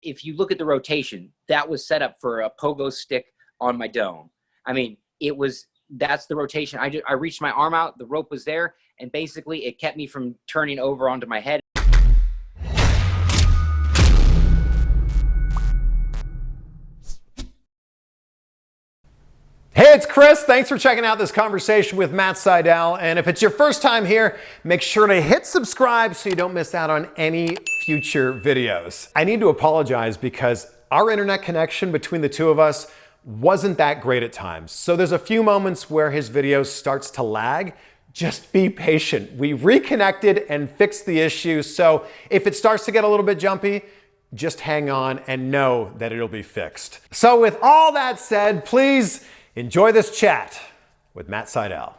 if you look at the rotation, that was set up for a pogo stick on my dome. I mean, that's the rotation. I reached my arm out, the rope was there, and basically it kept me from turning over onto my head. Hey, it's Chris. Thanks for checking out this conversation with Matt Sydal. And if it's your first time here, make sure to hit subscribe so you don't miss out on any future videos. I need to apologize because our internet connection between the two of us wasn't that great at times. So there's a few moments where his video starts to lag. Just be patient. We reconnected and fixed the issue. So if it starts to get a little bit jumpy, just hang on and know that it'll be fixed. So with all that said, please enjoy this chat with Matt Sydal.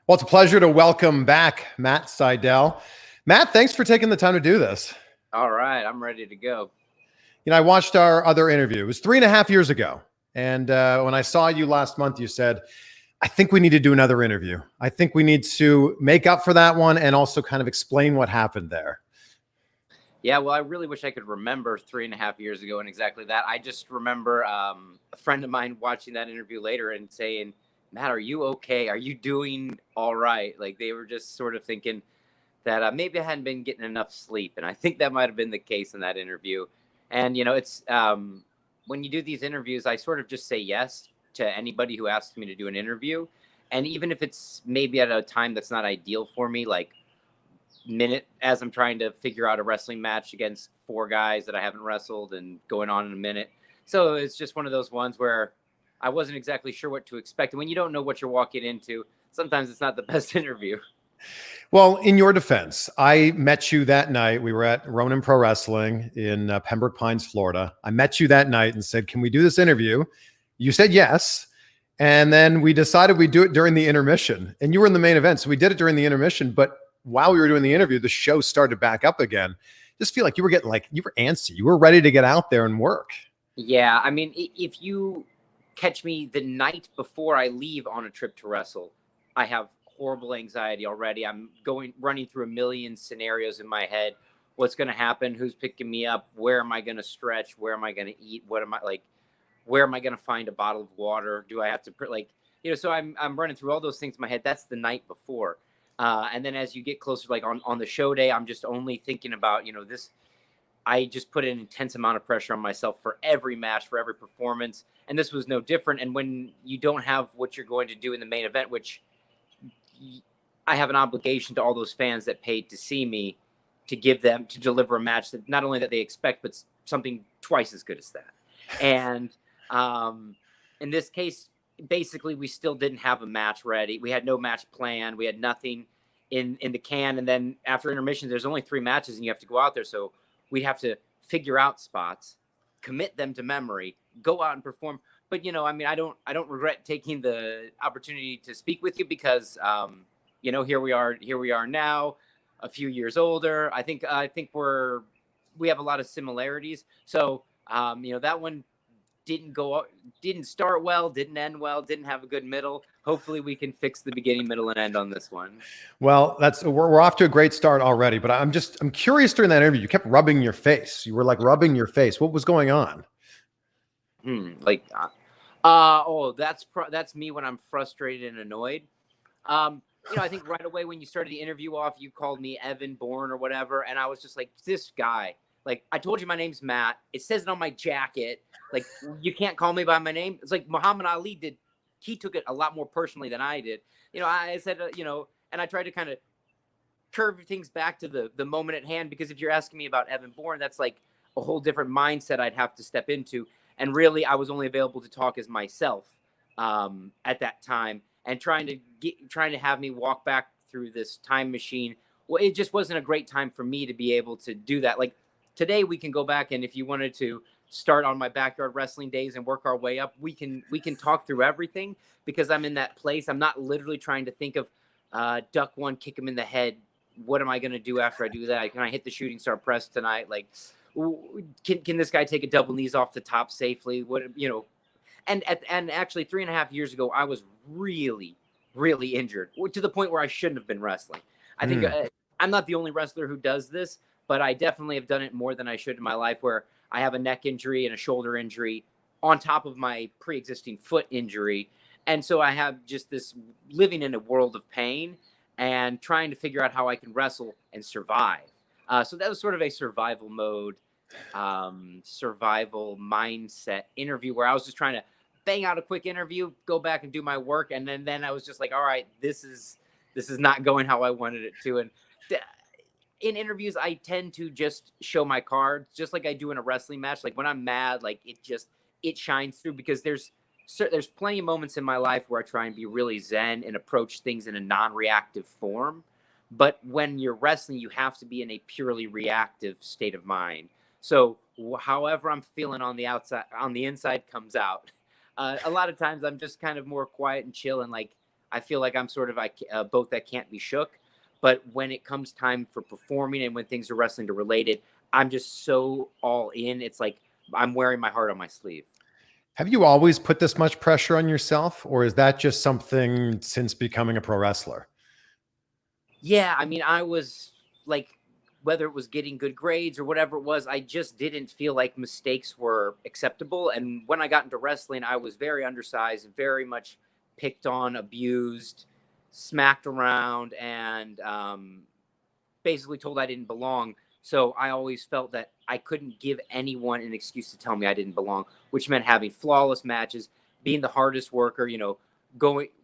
Well, it's a pleasure to welcome back Matt Sydal. Matt, thanks for taking the time to do this. All right, I'm ready to go. You know, I watched our other interview. It was 3.5 years ago. And when I saw you last month, you said, I think we need to do another interview. I think we need to make up for that one and also kind of explain what happened there. Yeah, well, I really wish I could remember 3.5 years ago and exactly that. I just remember a friend of mine watching that interview later and saying, Matt, are you okay? Are you doing all right? Like they were just sort of thinking that maybe I hadn't been getting enough sleep. And I think that might have been the case in that interview. And, you know, it's when you do these interviews, I sort of just say yes to anybody who asks me to do an interview. And even if it's maybe at a time that's not ideal for me, like minute as I'm trying to figure out a wrestling match against 4 guys that I haven't wrestled and going on in a minute. So it's just one of those ones where I wasn't exactly sure what to expect. And when you don't know what you're walking into, sometimes it's not the best interview. Well, in your defense, I met you that night. We were at Ronin Pro Wrestling in Pembroke Pines, Florida. I met you that night and said, can we do this interview? You said yes. And then we decided we'd do it during the intermission. And you were in the main event. So we did it during the intermission. But while we were doing the interview, the show started back up again. Just feel like you were antsy. You were ready to get out there and work. Yeah. I mean, if you catch me the night before I leave on a trip to wrestle, I have horrible anxiety already. I'm running through a million scenarios in my head. What's going to happen? Who's picking me up? Where am I going to stretch? Where am I going to eat? Where am I going to find a bottle of water? Do I have to so I'm running through all those things in my head. That's the night before. And then as you get closer, like on the show day, I'm just only thinking about, this. I just put an intense amount of pressure on myself for every match, for every performance. And this was no different. And when you don't have what you're going to do in the main event, which I have an obligation to all those fans that paid to see me, to deliver a match that not only that they expect, but something twice as good as that. And in this case, basically, we still didn't have a match ready. We had no match planned. We had nothing in the can. And then after intermission, there's only 3 matches and you have to go out there. So we'd have to figure out spots, commit them to memory, go out and perform. But, I don't regret taking the opportunity to speak with you because, here we are now, a few years older. I think we have a lot of similarities. So, that one didn't start well, didn't end well, didn't have a good middle. Hopefully we can fix the beginning, middle, and end on this one. Well, we're off to a great start already, but I'm curious during that interview, you kept rubbing your face. You were like rubbing your face. What was going on? That's me when I'm frustrated and annoyed. I think right away when you started the interview off, you called me Evan Bourne or whatever. And I was just like, this guy, like, I told you my name's Matt. It says it on my jacket. Like, you can't call me by my name. It's like Muhammad Ali did. He took it a lot more personally than I did. I said, and I tried to kind of curve things back to the moment at hand, because if you're asking me about Evan Bourne, that's like a whole different mindset I'd have to step into. And really, I was only available to talk as myself at that time, and trying to have me walk back through this time machine. Well, it just wasn't a great time for me to be able to do that. Like today, we can go back, and if you wanted to start on my backyard wrestling days and work our way up, we can talk through everything, because I'm in that place. I'm not literally trying to think of duck one, kick him in the head. What am I going to do after I do that? Can I hit the shooting star press tonight? Like, can this guy take a double knees off the top safely? And actually 3.5 years ago, I was really, really injured to the point where I shouldn't have been wrestling. I think I'm not the only wrestler who does this, but I definitely have done it more than I should in my life, where I have a neck injury and a shoulder injury on top of my pre-existing foot injury. And so I have just this living in a world of pain and trying to figure out how I can wrestle and survive. So that was sort of a survival mode, survival mindset interview where I was just trying to bang out a quick interview, go back and do my work. And then I was just like, all right, this is not going how I wanted it to. And in interviews, I tend to just show my cards just like I do in a wrestling match. Like when I'm mad, like it shines through, because there's plenty of moments in my life where I try and be really zen and approach things in a non-reactive form. But when you're wrestling, you have to be in a purely reactive state of mind. So however I'm feeling on the outside, on the inside comes out. A lot of times I'm just kind of more quiet and chill, and like I feel like I'm sort of a boat that can't be shook. But when it comes time for performing and when things are wrestling related, I'm just so all in. It's like I'm wearing my heart on my sleeve. Have you always put this much pressure on yourself, or is that just something since becoming a pro wrestler? Yeah, I mean, I was like, whether it was getting good grades or whatever it was, I just didn't feel like mistakes were acceptable. And when I got into wrestling, I was very undersized and very much picked on, abused, smacked around, and basically told I didn't belong. So I always felt that I couldn't give anyone an excuse to tell me I didn't belong, which meant having flawless matches, being the hardest worker,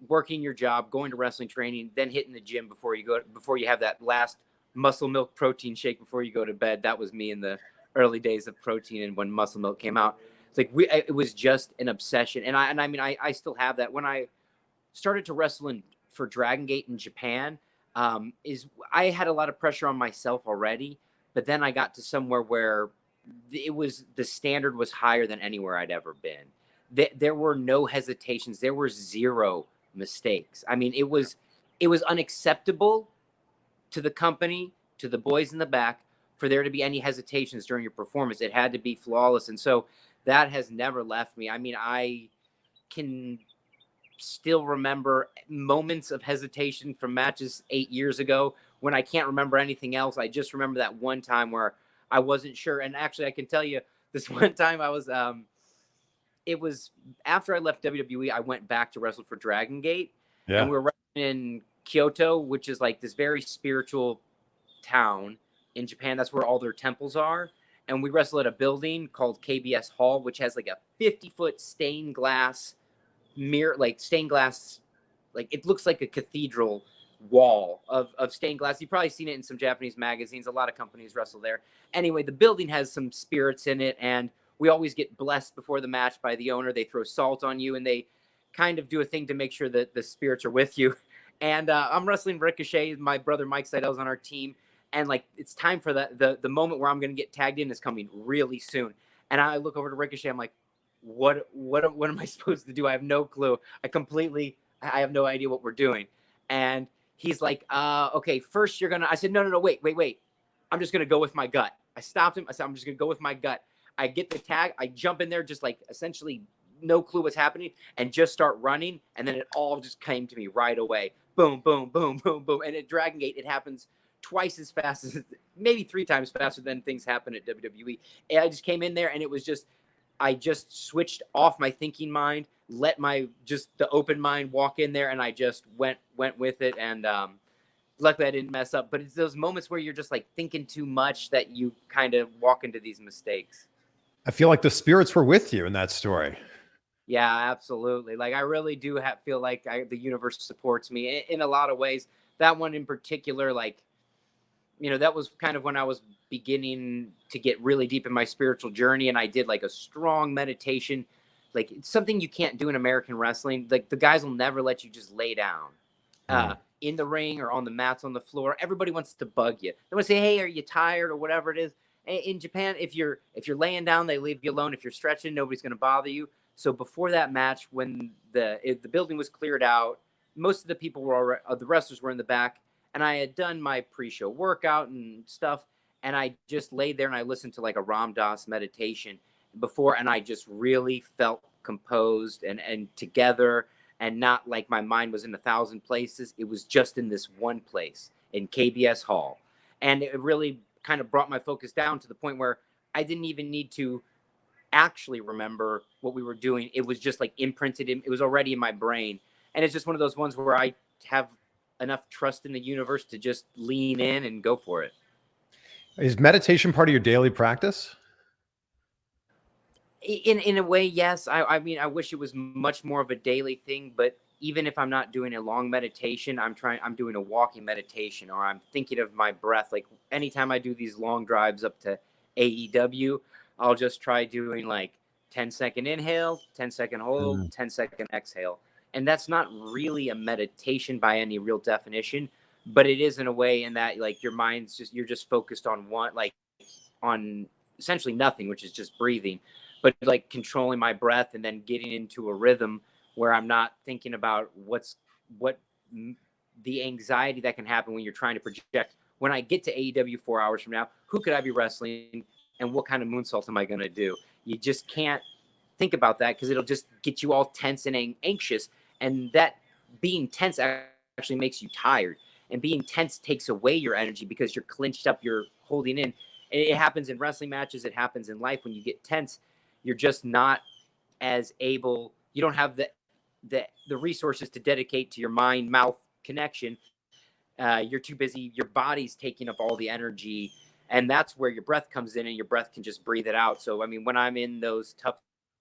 working your job, going to wrestling training, then hitting the gym before you have that last muscle milk protein shake before you go to bed. That was me in the early days of protein and when muscle milk came out. It's like it was just an obsession. And I mean, I still have that. When I started to wrestle for Dragon Gate in Japan, I had a lot of pressure on myself already, but then I got to somewhere where the standard was higher than anywhere I'd ever been. There were no hesitations. There were zero mistakes. I mean, it was unacceptable to the company, to the boys in the back, for there to be any hesitations during your performance. It had to be flawless. And so that has never left me. I mean, I can still remember moments of hesitation from matches 8 years ago when I can't remember anything else. I just remember that one time where I wasn't sure. And actually, I can tell you this one time I was, it was after I left WWE, I went back to wrestle for Dragon Gate. Yeah. And we were wrestling in Kyoto, which is like this very spiritual town in Japan. That's where all their temples are. And we wrestled at a building called KBS Hall, which has like a 50-foot stained glass mirror, like stained glass, like it looks like a cathedral wall of stained glass. You've probably seen it in some Japanese magazines. A lot of companies wrestle there. Anyway, the building has some spirits in it, and we always get blessed before the match by the owner. They throw salt on you, and they kind of do a thing to make sure that the spirits are with you. And I'm wrestling Ricochet. My brother Mike Sydal's on our team, and like it's time for the moment where I'm going to get tagged in is coming really soon. And I look over to Ricochet. I'm like, what am I supposed to do? I have no clue. I have no idea what we're doing. And he's like, okay, first you're gonna. I said, no, wait. I'm just gonna go with my gut. I stopped him. I said, I'm just gonna go with my gut. I get the tag. I jump in there, just like essentially no clue what's happening, and just start running. And then it all just came to me right away. Boom, boom, boom, boom, boom. And at Dragon Gate, it happens twice as fast as, maybe 3 times faster than things happen at WWE. And I just came in there, and it was just, I just switched off my thinking mind, let the open mind walk in there, and I just went with it. And luckily I didn't mess up. But it's those moments where you're just like thinking too much that you kind of walk into these mistakes. I feel like the spirits were with you in that story. Yeah, absolutely. Like I really do feel like the universe supports me in a lot of ways. That one in particular, like, that was kind of when I was beginning to get really deep in my spiritual journey. And I did like a strong meditation, like it's something you can't do in American wrestling. Like the guys will never let you just lay down in the ring or on the mats on the floor. Everybody wants to bug you. They want to say, hey, are you tired or whatever it is. In Japan, if you're laying down, they leave you alone. If you're stretching, nobody's going to bother you. So before that match, when the building was cleared out, most of the people the wrestlers were in the back, and I had done my pre-show workout and stuff, and I just laid there and I listened to like a Ram Dass meditation before, and I just really felt composed and together, and not like my mind was in 1,000 places. It was just in this one place in KBS Hall, and it really kind of brought my focus down to the point where I didn't even need to actually remember what we were doing. It was just like imprinted in, it was already in my brain. And it's just one of those ones where I have enough trust in the universe to just lean in and go for it. Is meditation part of your daily practice? In a way, yes. I mean, I wish it was much more of a daily thing, but even if I'm not doing a long meditation, I'm doing a walking meditation, or I'm thinking of my breath. Like anytime I do these long drives up to AEW, I'll just try doing like 10-second inhale, 10-second hold, 10-second exhale. And that's not really a meditation by any real definition, but it is in a way in that like your mind's just, you're just focused on one, like on essentially nothing, which is just breathing, but like controlling my breath and then getting into a rhythm where I'm not thinking about the anxiety that can happen when you're trying to project. When I get to AEW 4 hours from now, who could I be wrestling and what kind of moonsault am I going to do? You just can't think about that because it'll just get you all tense and anxious. And that being tense actually makes you tired. And being tense takes away your energy because you're clinched up, you're holding in. It happens in wrestling matches. It happens in life. When you get tense, you're just not as able, you don't have the resources to dedicate to your mind mouth connection. You're too busy, your body's taking up all the energy, and that's where your breath comes in, and your breath can just breathe it out. So I mean, when I'm in those tough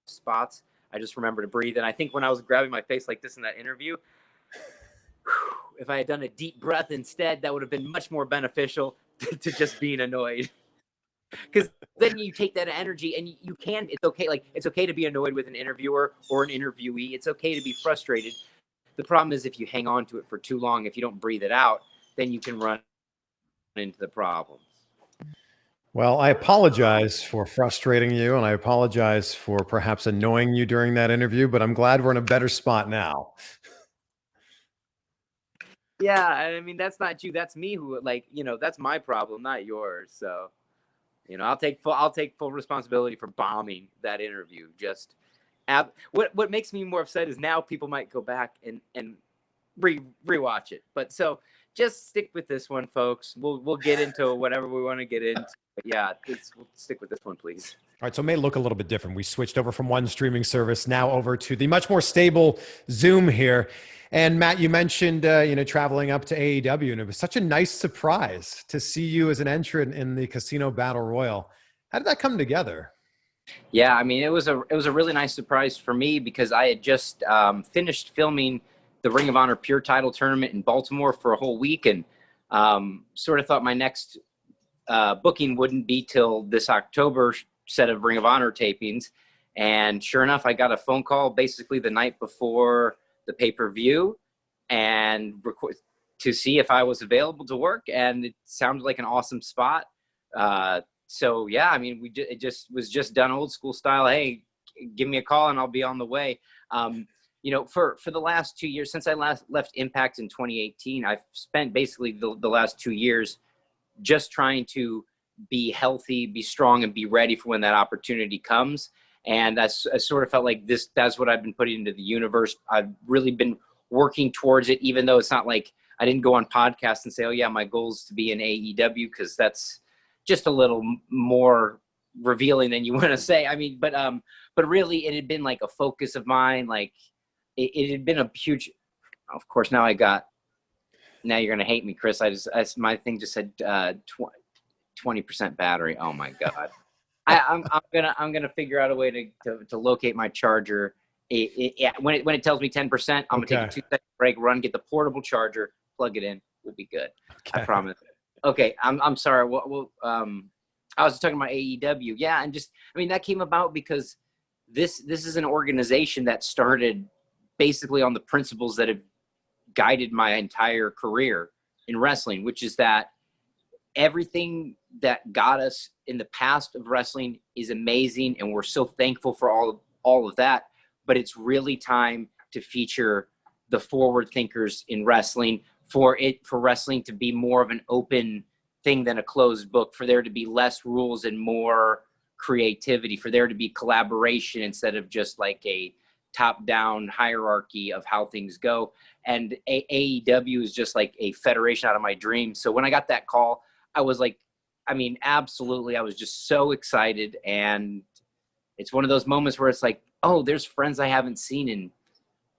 spots, I just remember to breathe. And I think when I was grabbing my face like this in that interview, if I had done a deep breath instead, that would have been much more beneficial to just being annoyed. Because then you take that energy and you can, it's okay. Like, it's okay to be annoyed with an interviewer or an interviewee. It's okay to be frustrated. The problem is if you hang on to it for too long, if you don't breathe it out, then you can run into the problems. Well, I apologize for frustrating you, and I apologize for perhaps annoying you during that interview, but I'm glad we're in a better spot now. Yeah, I mean, that's not you. That's me who, like, that's my problem, not yours. So, I'll take full responsibility for bombing that interview. Just what makes me more upset is now people might go back and rewatch it. But so just stick with this one, folks. We'll get into whatever we want to get into. But yeah, we'll stick with this one, please. All right, so it may look a little bit different. We switched over from one streaming service now over to the much more stable Zoom here. And Matt, you mentioned traveling up to AEW, and it was such a nice surprise to see you as an entrant in the Casino Battle Royal. How did that come together? Yeah, I mean, it was a really nice surprise for me because I had just finished filming the Ring of Honor Pure Title tournament in Baltimore for a whole week, and sort of thought my next booking wouldn't be till this October set of Ring of Honor tapings. And sure enough, I got a phone call basically the night before the pay-per-view and to see if I was available to work, and it sounded like an awesome spot. So yeah, I mean, it just was just done old school style. Hey, give me a call and I'll be on the way. For the last 2 years, since I last left Impact in 2018, I've spent basically the last 2 years just trying to be healthy, be strong, and be ready for when that opportunity comes. And I sort of felt like that's what I've been putting into the universe. I've really been working towards it, even though it's not like I didn't go on podcasts and say, oh yeah, my goal is to be in AEW, because that's just a little more revealing than you want to say. I mean, but really it had been like a focus of mine. Like it had been a huge, of course, now you're going to hate me, Chris. My thing just said 20% battery. Oh my God. I'm gonna figure out a way to locate my charger. When it tells me 10%, I'm gonna take a 2-second break, run, get the portable charger, plug it in. We'll be good. Okay. I promise. Okay, I'm sorry. I was talking about AEW. Yeah, and that came about because this is an organization that started basically on the principles that have guided my entire career in wrestling, which is that everything that got us in the past of wrestling is amazing, and we're so thankful for all of that. But it's really time to feature the forward thinkers in wrestling, for wrestling to be more of an open thing than a closed book, for there to be less rules and more creativity, for there to be collaboration instead of just like a top-down hierarchy of how things go. And AEW is just like a federation out of my dreams. So when I got that call, I was like, I mean, absolutely. I was just so excited. And it's one of those moments where it's like, oh, there's friends I haven't seen in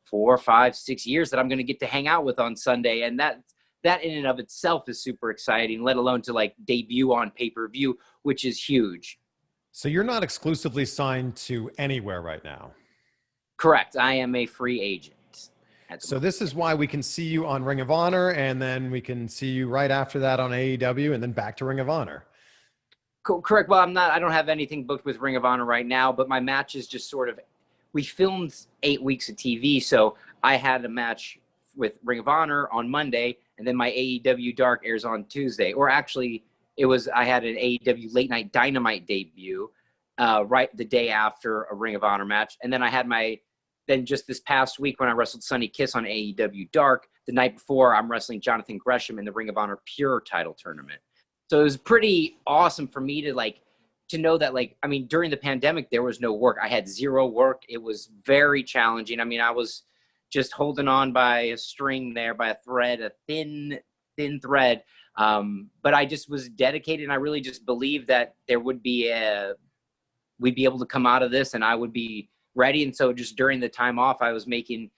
4, 5, 6 years that I'm going to get to hang out with on Sunday. And that in and of itself is super exciting, let alone to like debut on pay-per-view, which is huge. So you're not exclusively signed to anywhere right now. Correct. I am a free agent. So this is why we can see you on Ring of Honor, and then we can see you right after that on AEW, and then back to Ring of Honor. Correct. Well, I don't have anything booked with Ring of Honor right now, but my match is just sort of, we filmed 8 weeks of TV. So I had a match with Ring of Honor on Monday, and then my AEW Dark airs on Tuesday. Or actually, I had an AEW Late Night Dynamite debut right the day after a Ring of Honor match. And then I had then just this past week when I wrestled Sonny Kiss on AEW Dark, the night before I'm wrestling Jonathan Gresham in the Ring of Honor Pure title tournament. So it was pretty awesome for me to know that, like, I mean, during the pandemic, there was no work. I had zero work. It was very challenging. I mean, I was just holding on by a string there, by a thread, a thin thread. But I just was dedicated, and I really just believed that there would be we'd be able to come out of this, and I would be ready. And so just during the time off, I was making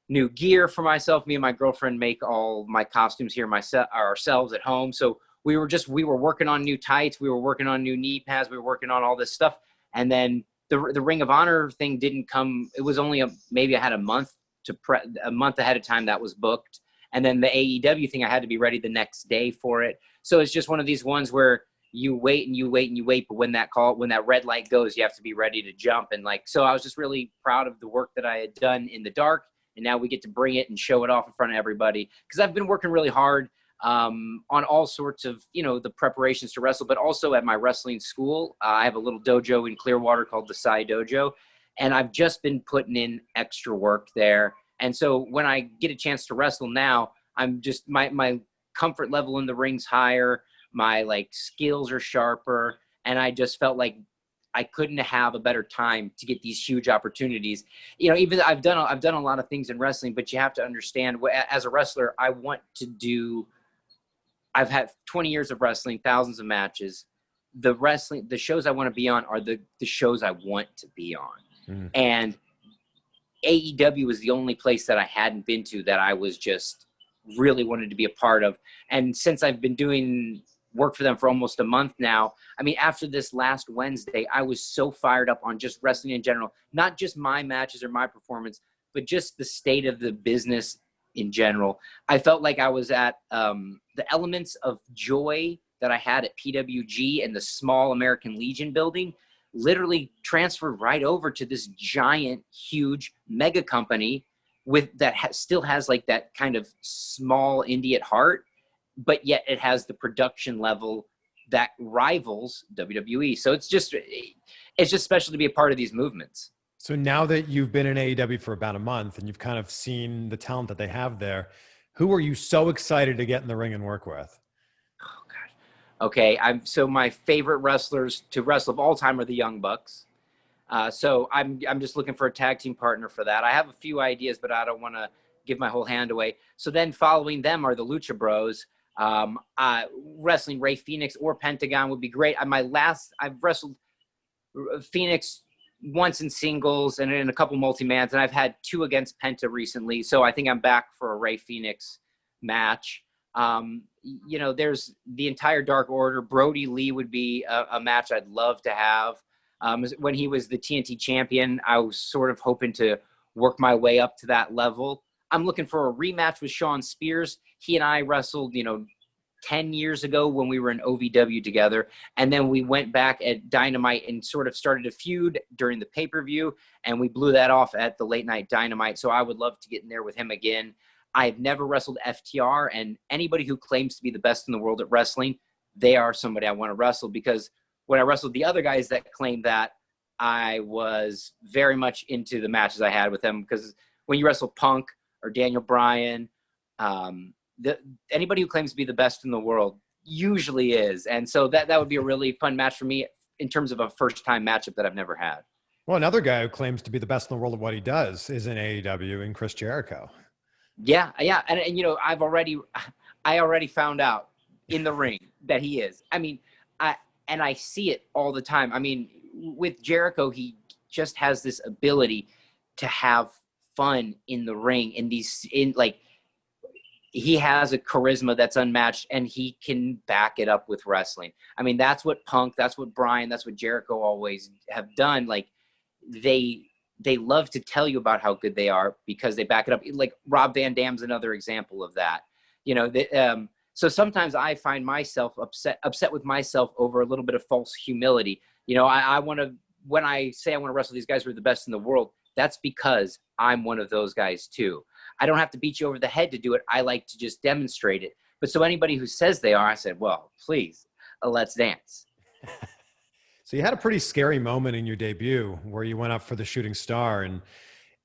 new gear for myself. Me and my girlfriend make all my costumes here ourselves at home. So we were working on new tights. We were working on new knee pads. We were working on all this stuff. And then the Ring of Honor thing didn't come. It was only maybe I had a month ahead of time that was booked. And then the AEW thing, I had to be ready the next day for it. So it's just one of these ones where you wait and you wait and you wait, but when that red light goes, you have to be ready to jump. And so I was just really proud of the work that I had done in the dark, and now we get to bring it and show it off in front of everybody. Because I've been working really hard on all sorts of, the preparations to wrestle, but also at my wrestling school. I have a little dojo in Clearwater called the Sy Dojo, and I've just been putting in extra work there. And so when I get a chance to wrestle now, I'm just, my comfort level in the ring's higher. My skills are sharper, and I just felt like I couldn't have a better time to get these huge opportunities. Even I've done a lot of things in wrestling, but you have to understand, as a wrestler, I've had 20 years of wrestling, thousands of matches. The shows I want to be on are the shows I want to be on. And AEW was the only place that I hadn't been to that I was just really wanted to be a part of. And since I've been doing work for them for almost a month now, I mean, after this last Wednesday, I was so fired up on just wrestling in general, not just my matches or my performance, but just the state of the business in general. I felt like I was at the elements of joy that I had at PWG and the small American Legion building literally transferred right over to this giant, huge mega company still has that kind of small indie at heart, but yet it has the production level that rivals WWE. So it's just special to be a part of these movements. So now that you've been in AEW for about a month and you've kind of seen the talent that they have there, who are you so excited to get in the ring and work with? Oh God. Okay. So my favorite wrestlers to wrestle of all time are the Young Bucks. So I'm just looking for a tag team partner for that. I have a few ideas, but I don't want to give my whole hand away. So then following them are the Lucha Bros. Wrestling Ray Phoenix or Pentagon would be great. I've wrestled Phoenix once in singles and in a couple multi-mans, and I've had 2 against Penta recently. So I think I'm back for a Ray Phoenix match. There's the entire Dark Order. Brody Lee would be a match I'd love to have. When he was the TNT champion, I was sort of hoping to work my way up to that level. I'm looking for a rematch with Sean Spears. He and I wrestled, 10 years ago when we were in OVW together. And then we went back at Dynamite and sort of started a feud during the pay-per-view, and we blew that off at the Late Night Dynamite. So I would love to get in there with him again. I've never wrestled FTR, and anybody who claims to be the best in the world at wrestling, they are somebody I want to wrestle, because when I wrestled the other guys that claimed that, I was very much into the matches I had with them, because when you wrestle Punk or Daniel Bryan, anybody who claims to be the best in the world usually is. And so that would be a really fun match for me in terms of a first-time matchup that I've never had. Well, another guy who claims to be the best in the world at what he does is in AEW, and Chris Jericho. Yeah. And I already found out in the ring that he is. I mean, And I see it all the time. I mean, with Jericho, he just has this ability to have fun in the ring, he has a charisma that's unmatched, and he can back it up with wrestling. I mean, that's what Punk, that's what Bryan, that's what Jericho always have done. Like, they love to tell you about how good they are because they back it up. Like Rob Van Dam's another example of that. So sometimes I find myself upset with myself over a little bit of false humility. I want to, when I say I want to wrestle these guys who are the best in the world, that's because I'm one of those guys too. I don't have to beat you over the head to do it. I like to just demonstrate it. But so anybody who says they are, I said, well, please, let's dance. So you had a pretty scary moment in your debut where you went up for the shooting star and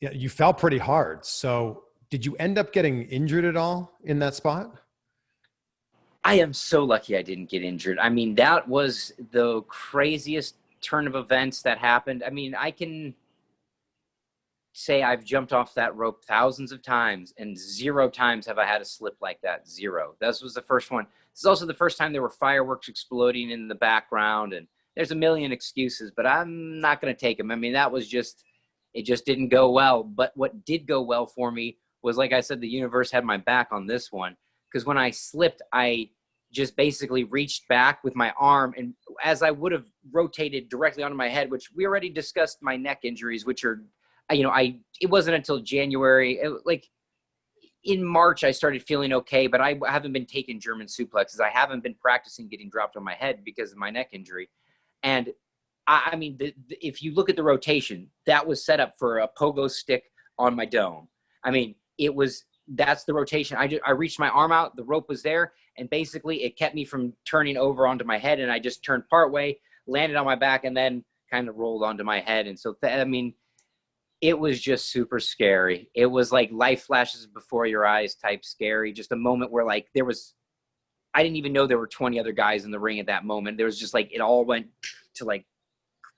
you fell pretty hard. So did you end up getting injured at all in that spot? I am so lucky I didn't get injured. I mean, that was the craziest turn of events that happened. I mean, I can say I've jumped off that rope thousands of times, and 0 times have I had a slip like that. 0. This was the first one. This is also the first time there were fireworks exploding in the background, and there's a million excuses, but I'm not going to take them. I mean, it just didn't go well. But what did go well for me was, like I said, the universe had my back on this one, because when I slipped, I just basically reached back with my arm, and as I would have rotated directly onto my head, which we already discussed my neck injuries, which are, it wasn't until January, like in March, I started feeling okay, but I haven't been taking German suplexes. I haven't been practicing getting dropped on my head because of my neck injury. And I mean, if you look at the rotation, that was set up for a pogo stick on my dome. I mean, that's the rotation. I reached my arm out, the rope was there, and basically it kept me from turning over onto my head, and I just turned part way, landed on my back, and then kind of rolled onto my head. And so, it was just super scary. It was like life flashes before your eyes type scary. Just a moment where I didn't even know there were 20 other guys in the ring at that moment. There was just it all went to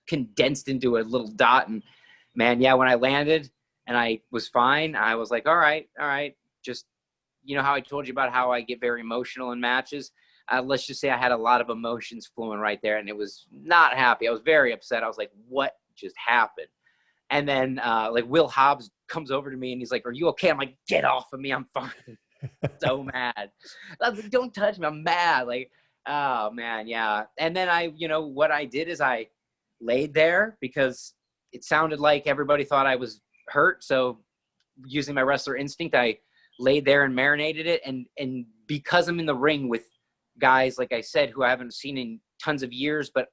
condensed into a little dot. And man, yeah, when I landed and I was fine, I was like, all right. Just, how I told you about how I get very emotional in matches. Let's just say I had a lot of emotions flowing right there, and it was not happy. I was very upset. I was like, what just happened? And then Will Hobbs comes over to me and he's like, are you okay? I'm like, get off of me. I'm fine. So mad. I was like, don't touch me. I'm mad. Oh man. Yeah. And then what I did is I laid there because it sounded like everybody thought I was hurt. So using my wrestler instinct, I laid there and marinated it. And because I'm in the ring with guys, like I said, who I haven't seen in tons of years, but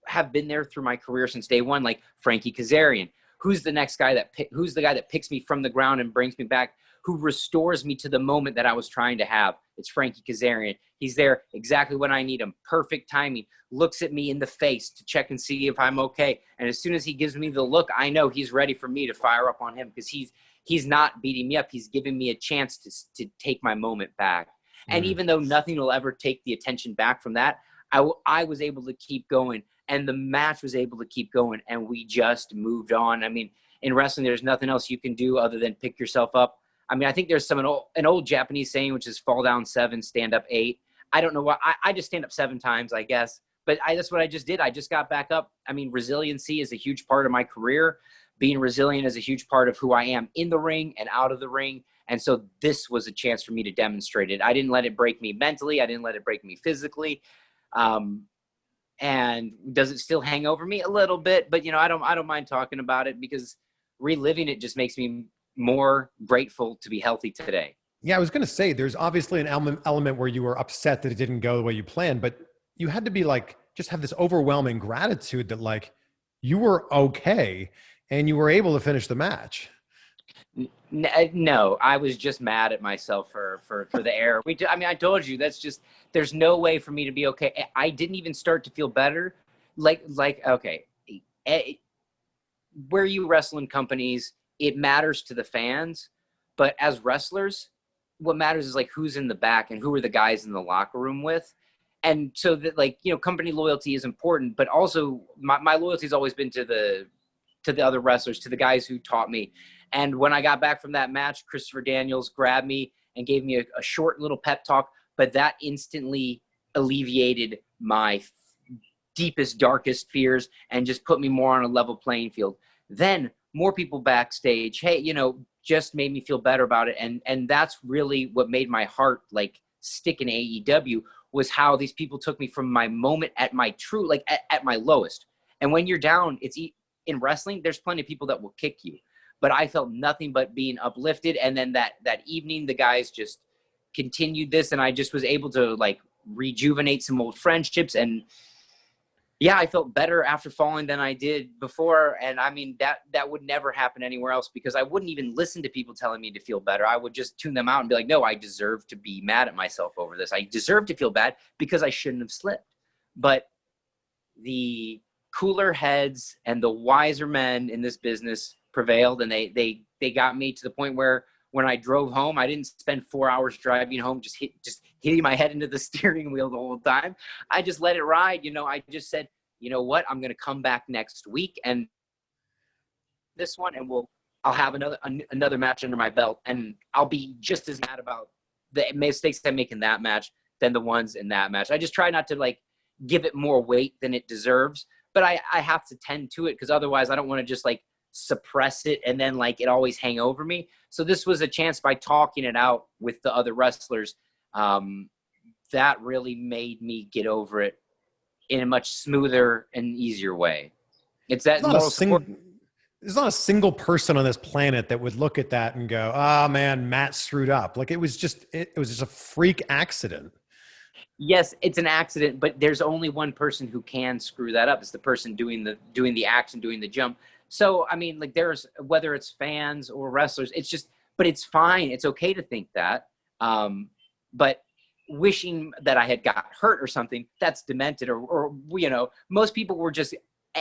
have been there through my career since day one, like Frankie Kazarian, who's the guy that picks me from the ground and brings me back, who restores me to the moment that I was trying to have. It's Frankie Kazarian. He's there exactly when I need him. Perfect timing. Looks at me in the face to check and see if I'm okay. And as soon as he gives me the look, I know he's ready for me to fire up on him, because he's not beating me up. He's giving me a chance to take my moment back. And even though nothing will ever take the attention back from that, I was able to keep going, and the match was able to keep going, and we just moved on. I mean, in wrestling, there's nothing else you can do other than pick yourself up. I mean, I think there's an old Japanese saying, which is fall down 7, stand up 8. I don't know why. I just stand up 7 times, I guess. But that's what I just did. I just got back up. I mean, resiliency is a huge part of my career. Being resilient is a huge part of who I am in the ring and out of the ring. And so this was a chance for me to demonstrate it. I didn't let it break me mentally. I didn't let it break me physically. And does it still hang over me a little bit? But I don't mind talking about it, because reliving it just makes me more grateful to be healthy today. Yeah, I was going to say, there's obviously an element where you were upset that it didn't go the way you planned, but you had to be just have this overwhelming gratitude that you were okay and you were able to finish the match. No, I was just mad at myself for the error. I told you, there's no way for me to be okay. I didn't even start to feel better. Okay, where you wrestle in companies, it matters to the fans, but as wrestlers, what matters is who's in the back and who are the guys in the locker room with. And so that company loyalty is important, but also my loyalty has always been to the other wrestlers, to the guys who taught me. And when I got back from that match, Christopher Daniels grabbed me and gave me a short little pep talk, but that instantly alleviated my deepest, darkest fears and just put me more on a level playing field. Then more people backstage, hey, you know, just made me feel better about it. And that's really what made my heart like stick in AEW, was how these people took me from my moment at my true, like at my lowest. And when you're down, in wrestling, there's plenty of people that will kick you. But I felt nothing but being uplifted. And then that evening, the guys just continued this, and I just was able to like rejuvenate some old friendships. And yeah, I felt better after falling than I did before. And I mean, that would never happen anywhere else, because I wouldn't even listen to people telling me to feel better. I would just tune them out and be like, no, I deserve to be mad at myself over this. I deserve to feel bad because I shouldn't have slipped. But the cooler heads and the wiser men in this business prevailed, and they got me to the point where when I drove home, I didn't spend 4 hours driving home just hitting my head into the steering wheel the whole time. I just let it ride. You know, I just said, you know what, I'm going to come back next week and this one, and I'll have another match under my belt, and I'll be just as mad about the mistakes I make in that match than the ones in that match. I just try not to like give it more weight than it deserves, but I have to tend to it, because otherwise I don't want to just like suppress it and then like it always hang over me. So this was a chance, by talking it out with the other wrestlers, that really made me get over it in a much smoother and easier way. It's that there's not a single person on this planet that would look at that and go, "Oh man, Matt screwed up." Like it was just a freak accident. Yes, it's an accident, but there's only one person who can screw that up. It's the person doing the action, doing the jump. So, I mean, like there's, whether it's fans or wrestlers, it's just, but it's fine. It's okay to think that. But wishing that I had got hurt or something, that's demented, or, you know, most people were just,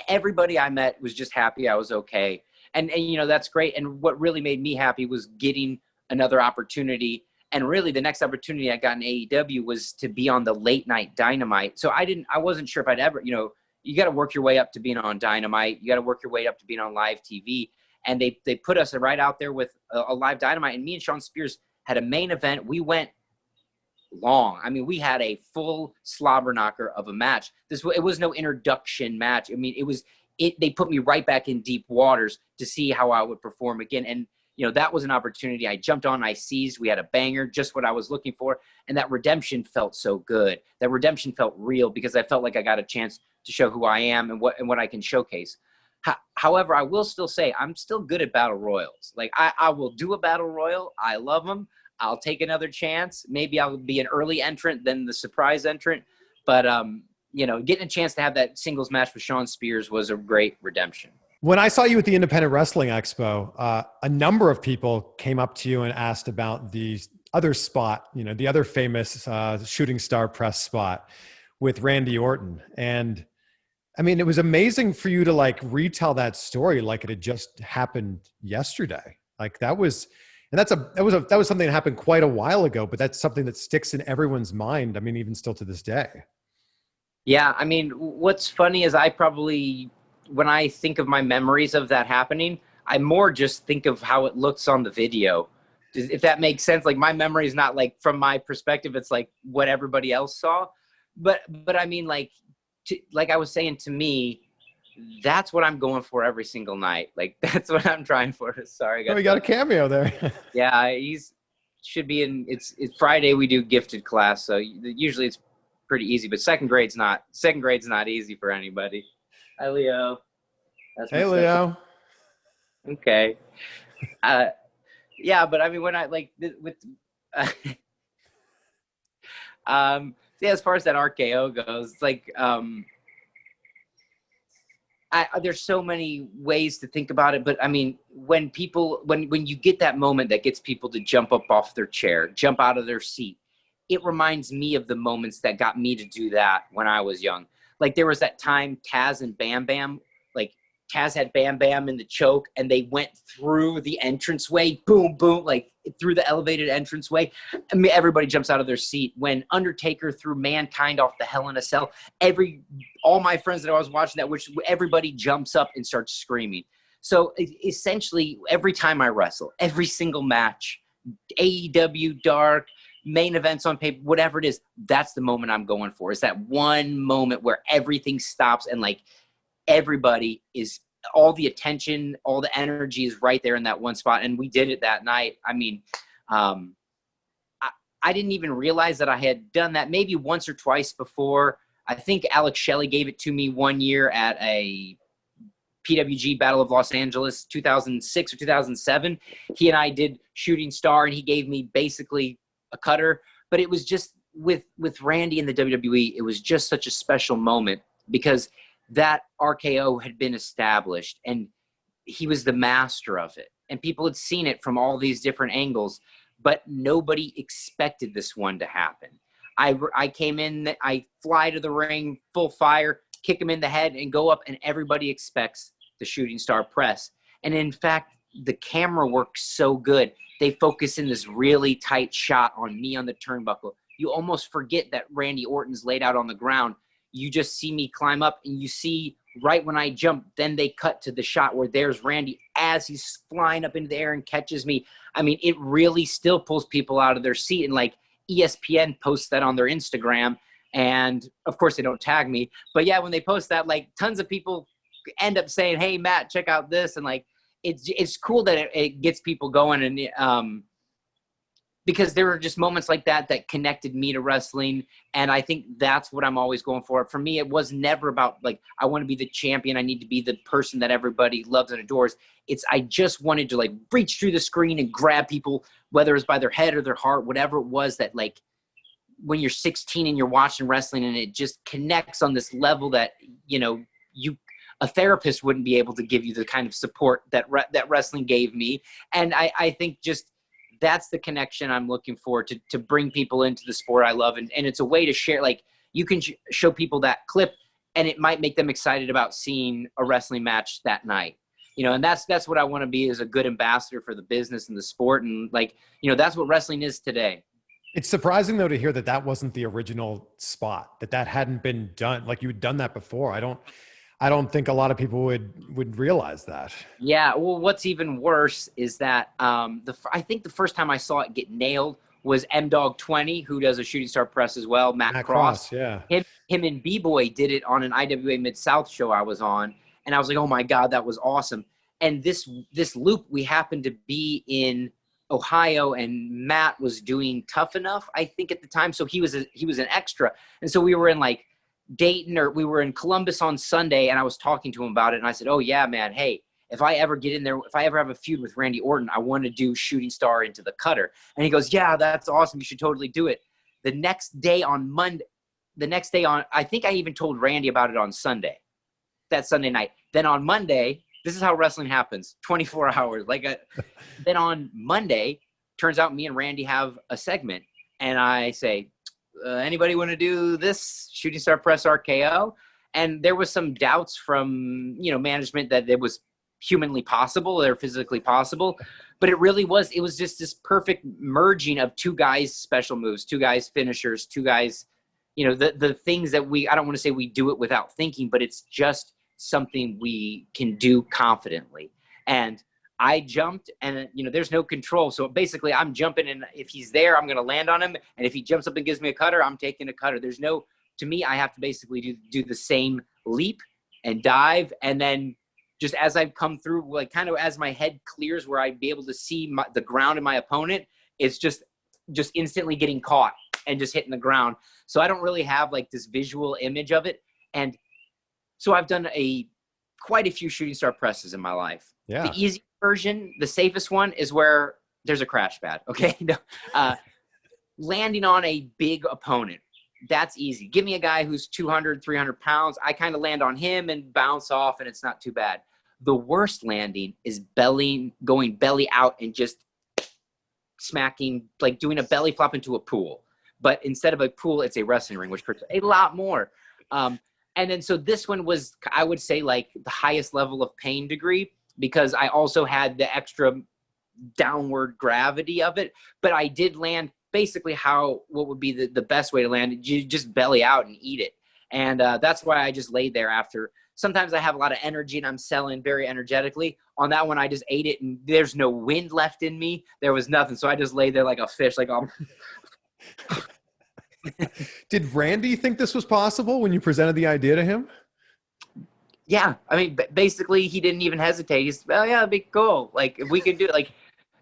everybody I met was just happy I was okay. And, you know, that's great. And what really made me happy was getting another opportunity. And really the next opportunity I got in AEW was to be on the late night Dynamite. So I wasn't sure if I'd ever, you know, you got to work your way up to being on Dynamite. You got to work your way up to being on live TV. And they put us right out there with a live Dynamite. And me and Sean Spears had a main event. We went long. I mean, we had a full slobber knocker of a match. It was no introduction match. I mean, they put me right back in deep waters to see how I would perform again. And, you know, that was an opportunity I jumped on, I seized. We had a banger, just what I was looking for. And that redemption felt so good. That redemption felt real, because I felt like I got a chance to show who I am and what I can showcase. However, I will still say I'm still good at battle royals. Like I will do a battle royal. I love them. I'll take another chance. Maybe I'll be an early entrant than the surprise entrant. But, you know, getting a chance to have that singles match with Sean Spears was a great redemption. When I saw you at the Independent Wrestling Expo, a number of people came up to you and asked about the other spot, you know, the other famous shooting star press spot with Randy Orton. And I mean, it was amazing for you to like retell that story like it had just happened yesterday. Like that was something that happened quite a while ago, but that's something that sticks in everyone's mind. I mean, even still to this day. Yeah. I mean, what's funny is when I think of my memories of that happening, I more just think of how it looks on the video. If that makes sense. Like my memory is not like from my perspective, it's like what everybody else saw. But I mean, like I was saying, to me, that's what I'm going for every single night. Like that's what I'm trying for. Sorry, we got a cameo there. Yeah, should be in. It's Friday. We do gifted class, so usually it's pretty easy. But second grade's not easy for anybody. Hi, Leo. Hey, Leo. Okay. Yeah, but I mean, when I like with, yeah, as far as that RKO goes, it's like, there's so many ways to think about it, but I mean, when you get that moment that gets people to jump up off their chair, jump out of their seat, it reminds me of the moments that got me to do that when I was young. Like there was that time Taz and Bam Bam, like Taz had Bam Bam in the choke and they went through the entranceway, boom, boom, like through the elevated entranceway. I mean, everybody jumps out of their seat. When Undertaker threw Mankind off the Hell in a Cell, all my friends that I was watching that, which everybody jumps up and starts screaming. So essentially every time I wrestle, every single match, AEW, Dark, main events on paper, whatever it is, that's the moment I'm going for. It's that one moment where everything stops and like everybody is, all the attention, all the energy is right there in that one spot. And we did it that night. I mean, I didn't even realize that I had done that maybe once or twice before. I think Alex Shelley gave it to me one year at a PWG Battle of Los Angeles, 2006 or 2007. He and I did Shooting Star, and he gave me basically a cutter. But it was just with Randy in the WWE, it was just such a special moment because that RKO had been established, and he was the master of it. And people had seen it from all these different angles, but nobody expected this one to happen. I came in, I fly to the ring, full fire, kick him in the head, and go up, and everybody expects the Shooting Star press. And in fact, the camera works so good. They focus in this really tight shot on me on the turnbuckle. You almost forget that Randy Orton's laid out on the ground. You just see me climb up, and you see right when I jump, then they cut to the shot where there's Randy as he's flying up into the air and catches me. I mean, it really still pulls people out of their seat. And like ESPN posts that on their Instagram, and of course they don't tag me, but yeah, when they post that, like tons of people end up saying, "Hey Matt, check out this." And like, it's cool that it gets people going. And because there were just moments like that that connected me to wrestling. And I think that's what I'm always going for. For me, it was never about like, I want to be the champion. I need to be the person that everybody loves and adores. I just wanted to like reach through the screen and grab people, whether it's by their head or their heart, whatever it was, that like when you're 16 and you're watching wrestling and it just connects on this level that, you know, a therapist wouldn't be able to give you the kind of support that wrestling gave me. And I think just, that's the connection I'm looking for to bring people into the sport I love. And it's a way to share, like you can show people that clip and it might make them excited about seeing a wrestling match that night, you know, and that's what I want to be, as a good ambassador for the business and the sport. And like, you know, that's what wrestling is today. It's surprising though, to hear that wasn't the original spot, that hadn't been done. Like you had done that before. I don't think a lot of people would realize that. Yeah. Well, what's even worse is that I think the first time I saw it get nailed was M-Dog 20, who does a Shooting Star press as well. Matt Cross. Yeah. Him and B-Boy did it on an IWA Mid-South show I was on. And I was like, oh my God, that was awesome. And this loop, we happened to be in Ohio, and Matt was doing Tough Enough, I think at the time. So he was an extra. And so we were in like Dayton, or we were in Columbus on Sunday, and I was talking to him about it, and I said, oh yeah, man, hey, if I ever get in there, if I ever have a feud with Randy Orton, I want to do Shooting Star into the cutter. And he goes, yeah, that's awesome, you should totally do it. The next day on, I think I even told Randy about it on Sunday, that Sunday night. Then on Monday, this is how wrestling happens, 24 hours. Then on Monday, turns out me and Randy have a segment, and I say, anybody want to do this Shooting Star press RKO? And there was some doubts from, you know, management that it was humanly possible or physically possible, but it was just this perfect merging of two guys' special moves, two guys' finishers, two guys, you know, the things that I don't want to say we do it without thinking, but it's just something we can do confidently. And I jumped, and, you know, there's no control. So basically I'm jumping, and if he's there, I'm going to land on him. And if he jumps up and gives me a cutter, I'm taking a cutter. To me, I have to basically do the same leap and dive. And then just as I've come through, like kind of as my head clears where I'd be able to see the ground and my opponent, it's just instantly getting caught and just hitting the ground. So I don't really have like this visual image of it. And so I've done quite a few Shooting Star presses in my life. Yeah. The easy version, the safest one, is where there's a crash pad. Okay. Landing on a big opponent, that's easy. Give me a guy who's 200, 300 pounds. I kind of land on him and bounce off, and it's not too bad. The worst landing is going belly out and just smacking, like doing a belly flop into a pool. But instead of a pool, it's a wrestling ring, which hurts a lot more. And then so this one was, I would say, like the highest level of pain degree, because I also had the extra downward gravity of it. But I did land basically what would be the best way to land it. You just belly out and eat it. And that's why I just laid there after. Sometimes I have a lot of energy and I'm selling very energetically. On that one, I just ate it, and there's no wind left in me. There was nothing. So I just laid there like a fish, like, Did Randy think this was possible when you presented the idea to him? Yeah, I mean, basically, he didn't even hesitate. He's, oh yeah, it'd be cool. Like if we could do it, like,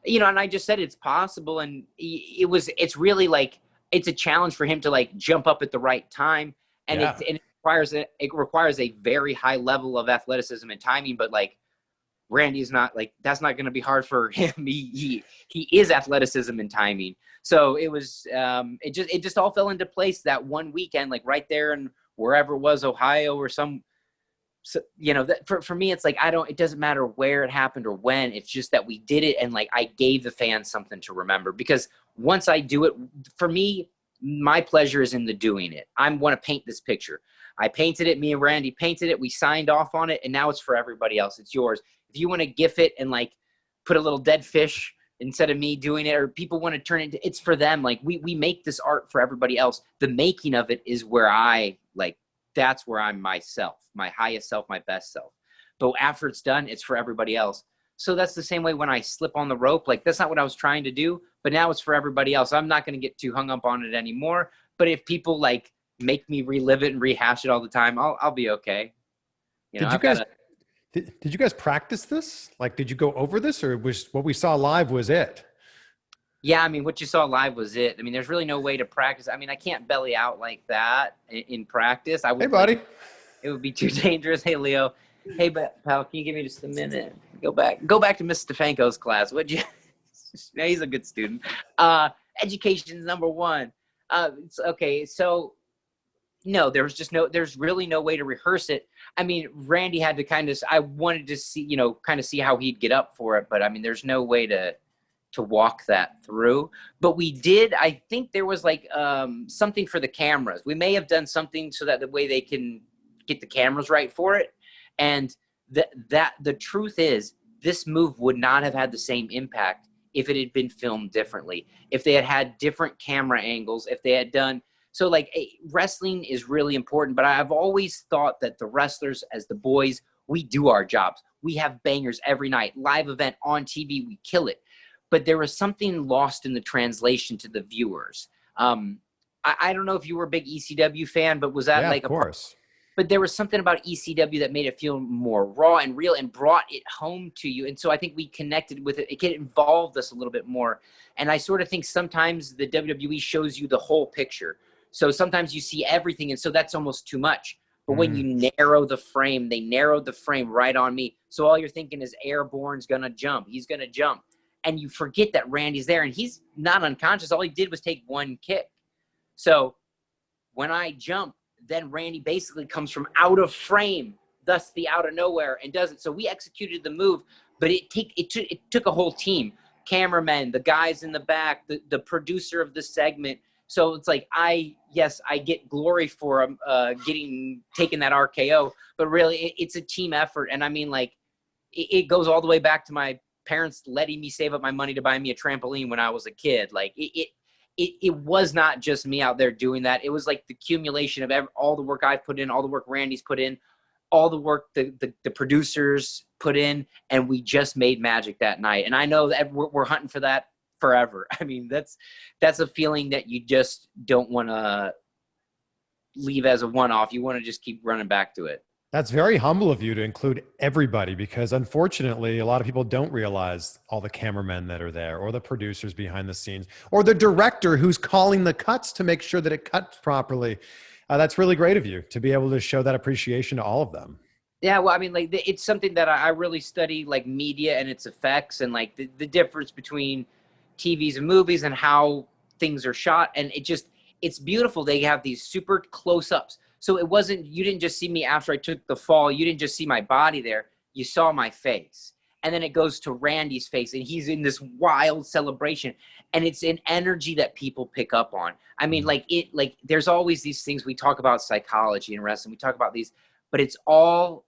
you know. And I just said it's possible, and it's really like it's a challenge for him to like jump up at the right time, and it requires a very high level of athleticism and timing. But like Randy's not like that's not going to be hard for him. He is athleticism and timing. So it was it just all fell into place that one weekend, like right there in wherever it was, Ohio or some. So, you know, that for me, it's like, it doesn't matter where it happened or when. It's just that we did it. And like, I gave the fans something to remember, because once I do it, for me, my pleasure is in the doing it. I want to paint this picture. I painted it. Me and Randy painted it. We signed off on it. And now it's for everybody else. It's yours. If you want to GIF it and like put a little dead fish instead of me doing it, or people want to turn it, it's for them. Like we make this art for everybody else. The making of it is where that's where I'm myself, my highest self, my best self. But after it's done, it's for everybody else. So that's the same way when I slip on the rope. Like that's not what I was trying to do, but now it's for everybody else. I'm not going to get too hung up on it anymore. But if people like make me relive it and rehash it all the time, I'll be okay. You know, did you guys practice this? Like, did you go over this, or was what we saw live was it? Yeah, I mean, what you saw live was it. I mean, there's really no way to practice. I mean, I can't belly out like that in practice. Hey, buddy. It would be too dangerous. Hey, Leo. Hey, pal, can you give me just a minute? Go back to Miss Stefanko's class, would you? Yeah, he's a good student. Education's number one. Okay, so no, there's really no way to rehearse it. I mean, Randy had to I wanted to see, you know, kind of see how he'd get up for it, but I mean, there's no way to walk that through. But we did, I think there was like something for the cameras. We may have done something so that the way they can get the cameras right for it. And the truth is, this move would not have had the same impact if it had been filmed differently, if they had different camera angles, if they had done so. Like wrestling is really important, but I've always thought that the wrestlers, as the boys, we do our jobs. We have bangers every night, live event on TV, we kill it. But there was something lost in the translation to the viewers. I don't know if you were a big ECW fan, but was that like of course? But there was something about ECW that made it feel more raw and real and brought it home to you. And so I think we connected with it. It involved us a little bit more. And I sort of think sometimes the WWE shows you the whole picture. So sometimes you see everything, and so that's almost too much. But when you narrow the frame, they narrowed the frame right on me. So all you're thinking is Airborne's going to jump. He's going to jump. And you forget that Randy's there, and he's not unconscious. All he did was take one kick. So when I jump, then Randy basically comes from out of frame, thus the out of nowhere, and does it. So we executed the move, but it took a whole team, cameramen, the guys in the back, the producer of the segment. So it's like I get glory for taking that RKO, but really it's a team effort. And I mean, like it goes all the way back to my parents letting me save up my money to buy me a trampoline when I was a kid. Like it was not just me out there doing that. It was like the accumulation of all the work I've put in, all the work Randy's put in, all the work the producers put in, and we just made magic that night. And I know that we're hunting for that forever. I mean, that's a feeling that you just don't want to leave as a one-off. You want to just keep running back to it. That's very humble of you to include everybody, because unfortunately, a lot of people don't realize all the cameramen that are there, or the producers behind the scenes, or the director who's calling the cuts to make sure that it cuts properly. That's really great of you to be able to show that appreciation to all of them. Yeah, well, I mean, like it's something that I really study, like media and its effects, and like the difference between TVs and movies and how things are shot. And it's beautiful. They have these super close-ups. So you didn't just see me after I took the fall. You didn't just see my body there. You saw my face. And then it goes to Randy's face, and he's in this wild celebration. And it's an energy that people pick up on. I mean, there's always these things. We talk about psychology in wrestling. We talk about these, but it's all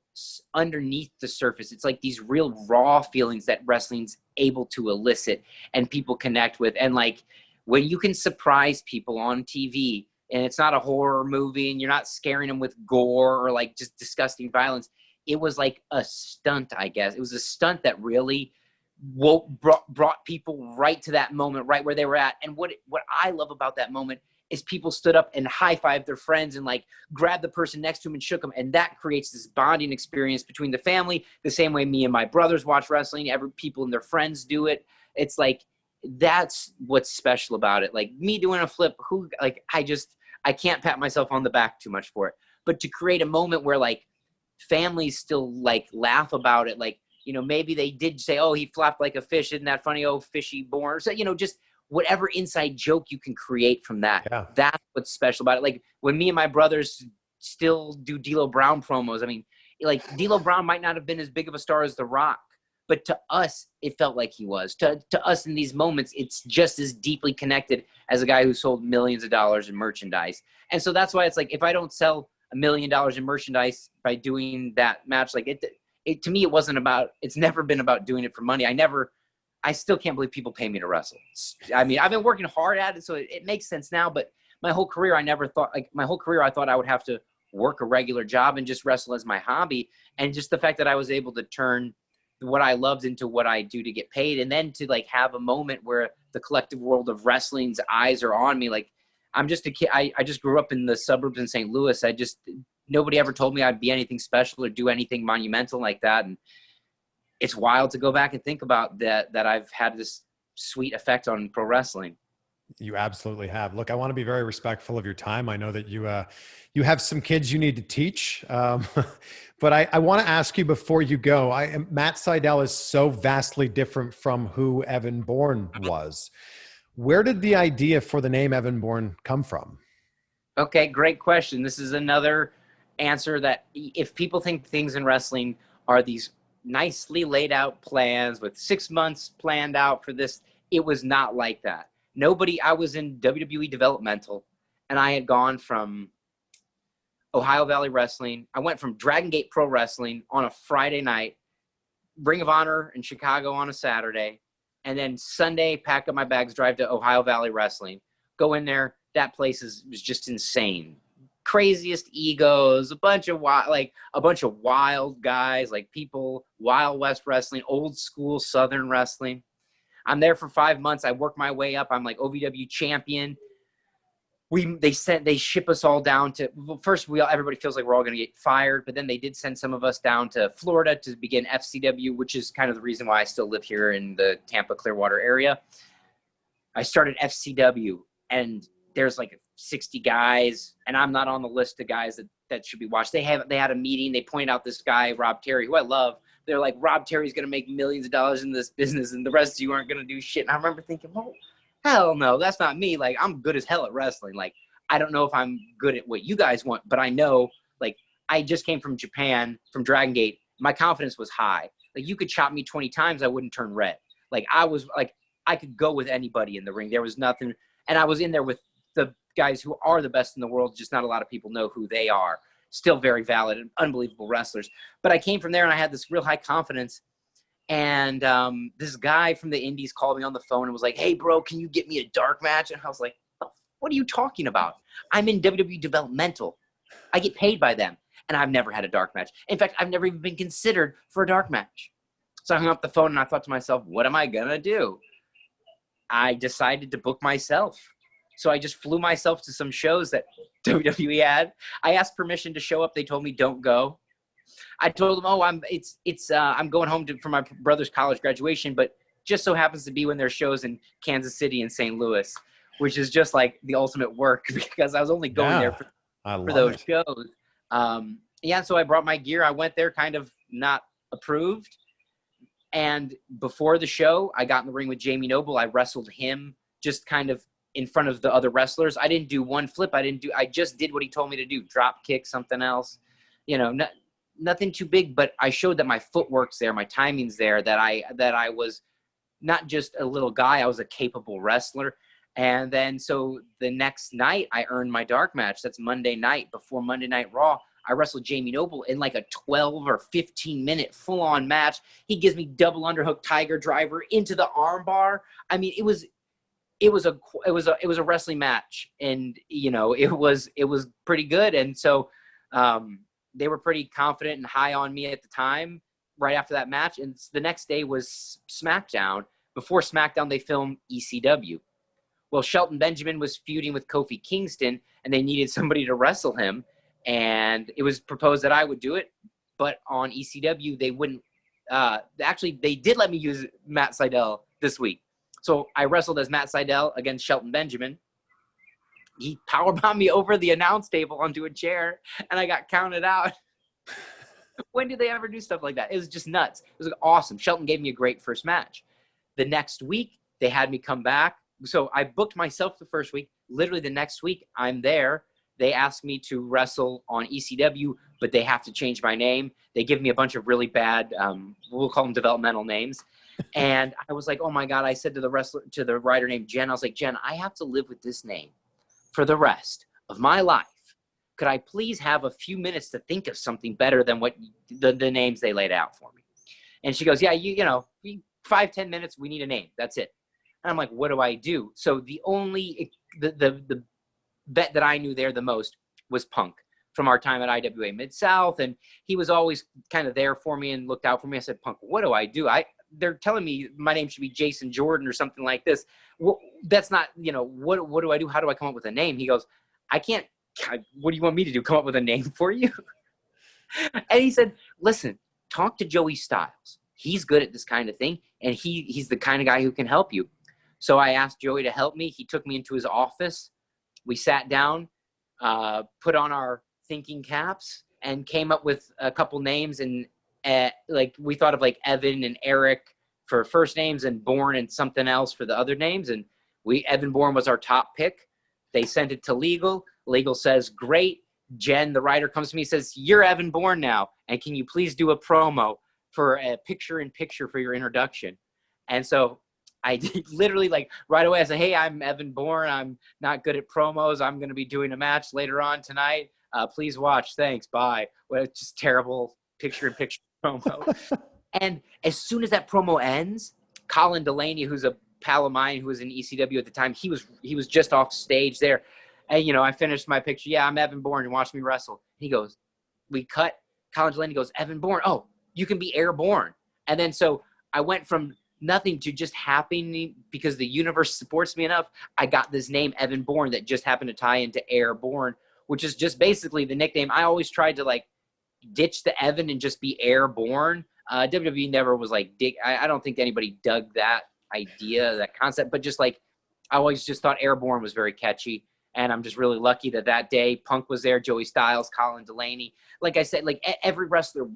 underneath the surface. It's like these real raw feelings that wrestling's able to elicit and people connect with. And like when you can surprise people on TV, and it's not a horror movie, and you're not scaring them with gore or like just disgusting violence. It was like a stunt, I guess. It was a stunt that really brought people right to that moment, right where they were at. And what I love about that moment is people stood up and high-fived their friends and like grabbed the person next to them and shook them. And that creates this bonding experience between the family, the same way me and my brothers watch wrestling, every people and their friends do it. It's like, that's what's special about it. Like me doing a flip, I can't pat myself on the back too much for it. But to create a moment where like families still like laugh about it, like, you know, maybe they did say, oh, he flopped like a fish. Isn't that funny? Oh, fishy Bourne. So, you know, just whatever inside joke you can create from that. Yeah. That's what's special about it. Like when me and my brothers still do D'Lo Brown promos, I mean, like D'Lo Brown might not have been as big of a star as The Rock, but to us, it felt like he was. To us in these moments, it's just as deeply connected as a guy who sold millions of dollars in merchandise. And so that's why it's like, if I don't sell $1 million in merchandise by doing that match, like it to me, it's never been about doing it for money. I still can't believe people pay me to wrestle. I mean, I've been working hard at it, so it makes sense now, but my whole career, I thought I would have to work a regular job and just wrestle as my hobby. And just the fact that I was able to turn what I loved into what I do to get paid. And then to like have a moment where the collective world of wrestling's eyes are on me. Like I'm just a kid. I just grew up in the suburbs in St. Louis. Nobody ever told me I'd be anything special or do anything monumental like that. And it's wild to go back and think about that I've had this sweet effect on pro wrestling. You absolutely have. Look, I want to be very respectful of your time. I know that you have some kids you need to teach. But I want to ask you before you go, Matt Sydal is so vastly different from who Evan Bourne was. Where did the idea for the name Evan Bourne come from? Okay, great question. This is another answer that if people think things in wrestling are these nicely laid out plans with 6 months planned out for this, it was not like that. I was in WWE developmental, and I had gone from Ohio Valley Wrestling. I went from Dragon Gate Pro Wrestling on a Friday night, Ring of Honor in Chicago on a Saturday, and then Sunday, pack up my bags, drive to Ohio Valley Wrestling, go in there. That place was just insane. Craziest egos, a bunch of wild guys, like people, Wild West Wrestling, old school Southern wrestling. I'm there for 5 months. I work my way up. I'm like OVW champion. They ship us all down to, first everybody feels like we're all going to get fired, but then they did send some of us down to Florida to begin FCW, which is kind of the reason why I still live here in the Tampa Clearwater area. I started FCW, and there's like 60 guys, and I'm not on the list of guys that should be watched. They had a meeting. They pointed out this guy, Rob Terry, who I love. They're like, Rob Terry's going to make millions of dollars in this business, and the rest of you aren't going to do shit. And I remember thinking, well, hell no, that's not me. Like, I'm good as hell at wrestling. Like, I don't know if I'm good at what you guys want, but I know, like, I just came from Japan, from Dragon Gate. My confidence was high. Like, you could chop me 20 times, I wouldn't turn red. Like, I could go with anybody in the ring. There was nothing. And I was in there with the guys who are the best in the world, just not a lot of people know who they are. Still very valid and unbelievable wrestlers. But I came from there, and I had this real high confidence. And this guy from the Indies called me on the phone and was like, hey, bro, can you get me a dark match? And I was like, oh, what are you talking about? I'm in WWE developmental. I get paid by them. And I've never had a dark match. In fact, I've never even been considered for a dark match. So I hung up the phone, and I thought to myself, what am I going to do? I decided to book myself. So I just flew myself to some shows that WWE had. I asked permission to show up. They told me don't go. I told them, oh, I'm going home for my brother's college graduation, but just so happens to be when there's shows in Kansas City and St. Louis, which is just like the ultimate work because I was only going there for those shows. So I brought my gear. I went there kind of not approved. And before the show, I got in the ring with Jamie Noble. I wrestled him just kind of in front of the other wrestlers. I didn't do one flip. I just did what he told me to do. Drop kick, something else, nothing too big, but I showed that my footwork's there, my timing's there, that I was not just a little guy, I was a capable wrestler. And then so the next night I earned my dark match. That's Monday night before Monday Night Raw. I wrestled Jamie Noble in like a 12 or 15 minute full on match. He gives me double underhook tiger driver into the arm bar. I mean, it was a wrestling match, and it was pretty good. And so they were pretty confident and high on me at the time. right after that match. And the next day was SmackDown. Before SmackDown, they filmed ECW. Well, Shelton Benjamin was feuding with Kofi Kingston, and they needed somebody to wrestle him. And it was proposed that I would do it. But on ECW, they wouldn't. Actually, they did let me use Matt Sydal this week. So I wrestled as Matt Sydal against Shelton Benjamin. He powerbombed me over the announce table onto a chair, and I got counted out. When did they ever do stuff like that? It was just nuts. It was awesome. Shelton gave me a great first match. The next week, they had me come back. So I booked myself the first week. Literally the next week, I'm there. They asked me to wrestle on ECW, but they have to change my name. They give me a bunch of really bad, we'll call them developmental names. And I was like, oh my God. I said to the writer named Jen, I was like, Jen, I have to live with this name for the rest of my life. Could I please have a few minutes to think of something better than what the names they laid out for me? And she goes, yeah, you know, 5-10 minutes, we need a name. That's it. And I'm like, what do I do? So the bet that I knew there the most was Punk from our time at IWA Mid-South. And he was always kind of there for me and looked out for me. I said, Punk, what do I do? They're telling me my name should be Jason Jordan or something like this. Well, that's not, you know, what do I do? How do I come up with a name? He goes, what do you want me to do? Come up with a name for you? And he said, listen, talk to Joey Styles. He's good at this kind of thing. And he's the kind of guy who can help you. So I asked Joey to help me. He took me into his office. We sat down, put on our thinking caps, and came up with a couple names. And like we thought of like Evan and Eric for first names, and Bourne and something else for the other names. And Evan Bourne was our top pick. They sent it to legal. Legal says, great. Jen, the writer, comes to me and says, you're Evan Bourne now. And can you please do a promo for a picture-in-picture for your introduction? And so I did literally like right away. I said, hey, I'm Evan Bourne. I'm not good at promos. I'm going to be doing a match later on tonight. Please watch. Thanks. Bye. Well, it's just terrible picture-in-picture promo. And as soon as that promo ends, Colin Delaney, who's a pal of mine who was in ECW at the time, he was just off stage there. And, you know, I finished my picture. Yeah, I'm Evan Bourne, and watch me wrestle. He goes, we cut. Colin Delaney goes, Evan Bourne. Oh, you can be Airborne. And then so I went from nothing to just happening because the universe supports me enough. I got this name, Evan Bourne, that just happened to tie into Airborne, which is just basically the nickname. I always tried to like ditch the Evan and just be Airborne. WWE never was like, I don't think anybody dug that idea, that concept, but just like, I always just thought Airborne was very catchy. And I'm just really lucky that day Punk was there, Joey Styles, Colin Delaney. Like I said, like every wrestler,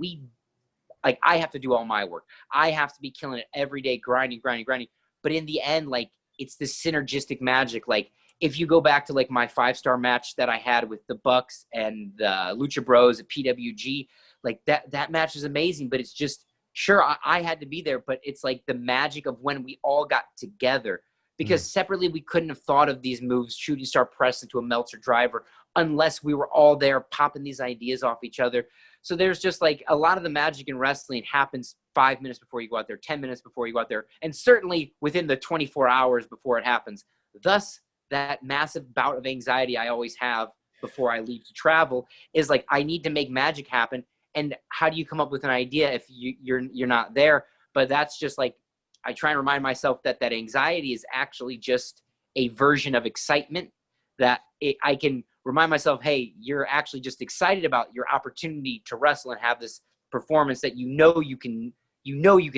I have to do all my work. I have to be killing it every day, grinding. But in the end, like, it's this synergistic magic. Like, if you go back to like my 5-star match that I had with the Bucks and the Lucha Bros at PWG, like that match is amazing. But it's just, sure, I had to be there, but it's like the magic of when we all got together. Because separately, we couldn't have thought of these moves, shooting star press into a Meltzer driver, unless we were all there popping these ideas off each other. So there's just like a lot of the magic in wrestling happens 5 minutes before you go out there, 10 minutes before you go out there, and certainly within the 24 hours before it happens. Thus, that massive bout of anxiety I always have before I leave to travel is like, I need to make magic happen. And how do you come up with an idea if you're not there? But that's just like, I try and remind myself that anxiety is actually just a version of excitement, that I can remind myself, hey, you're actually just excited about your opportunity to wrestle and have this performance that you can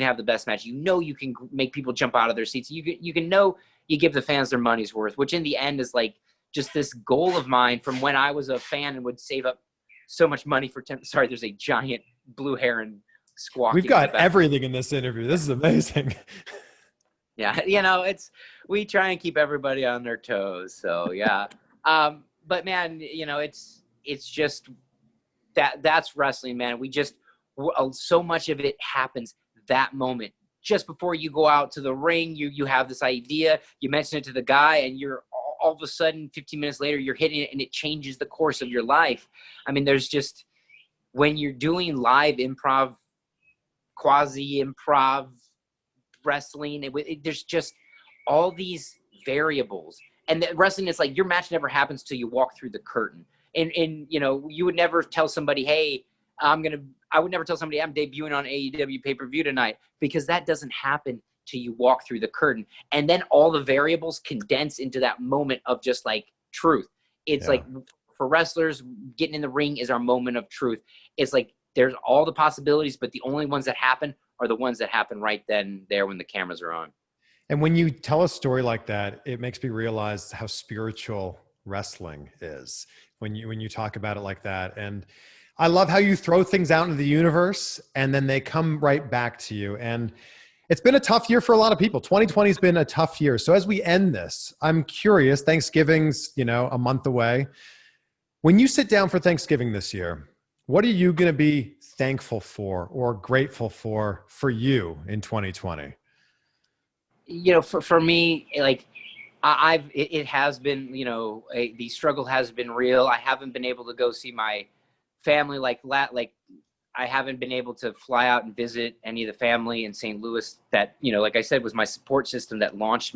have the best match. You can make people jump out of their seats. You give the fans their money's worth, which in the end is like just this goal of mine from when I was a fan and would save up so much money for sorry, there's a giant blue heron squawking. We've got everything in this interview. This is amazing. Yeah, you know, we try and keep everybody on their toes. So yeah, but man, you know, it's just that's wrestling, man. So much of it happens that moment just before you go out to the ring. You have this idea, you mention it to the guy, and you're all of a sudden 15 minutes later you're hitting it, and it changes the course of your life. I mean, there's just, when you're doing live improv, quasi-improv wrestling, there's just all these variables. And the wrestling is like, your match never happens till you walk through the curtain. And you know, you would never tell somebody, hey, I would never tell somebody I'm debuting on AEW pay-per-view tonight, because that doesn't happen till you walk through the curtain. And then all the variables condense into that moment of just like truth. It's like for wrestlers, getting in the ring is our moment of truth. It's like there's all the possibilities, but the only ones that happen are the ones that happen right then there when the cameras are on. And when you tell a story like that, it makes me realize how spiritual wrestling is when you talk about it like that. And I love how you throw things out into the universe and then they come right back to you. And it's been a tough year for a lot of people. 2020 has been a tough year. So as we end this, I'm curious, Thanksgiving's, a month away. When you sit down for Thanksgiving this year, what are you going to be thankful for or grateful for you in 2020? For me, like it has been, the struggle has been real. I haven't been able to go see my family like I haven't been able to fly out and visit any of the family in St. Louis that, like I said, was my support system that launched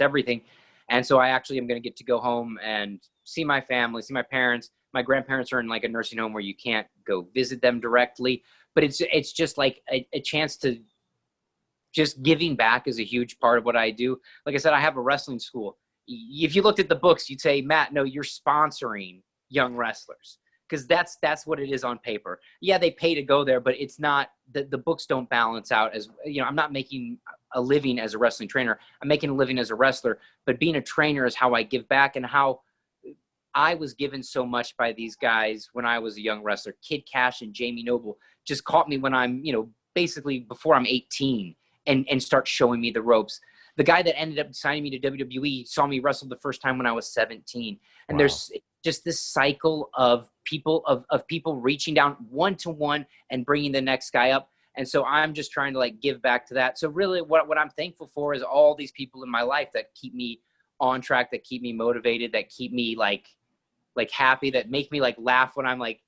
everything. And so I actually am going to get to go home and see my family, see my parents. My grandparents are in like a nursing home where you can't go visit them directly, but it's just like a chance to just giving back is a huge part of what I do. Like I said, I have a wrestling school. If you looked at the books, you'd say, Matt, no, you're sponsoring young wrestlers. Because that's what it is on paper. Yeah, they pay to go there, but it's not the books don't balance out as I'm not making a living as a wrestling trainer. I'm making a living as a wrestler, but being a trainer is how I give back, and how I was given so much by these guys when I was a young wrestler. Kid Cash and Jamie Noble just caught me when I'm, basically before I'm 18 and start showing me the ropes. The guy that ended up signing me to WWE saw me wrestle the first time when I was 17. And wow. There's just this cycle of people reaching down one-to-one and bringing the next guy up. And so I'm just trying to like give back to that. So really what I'm thankful for is all these people in my life that keep me on track, that keep me motivated, that keep me like happy, that make me like laugh when I'm like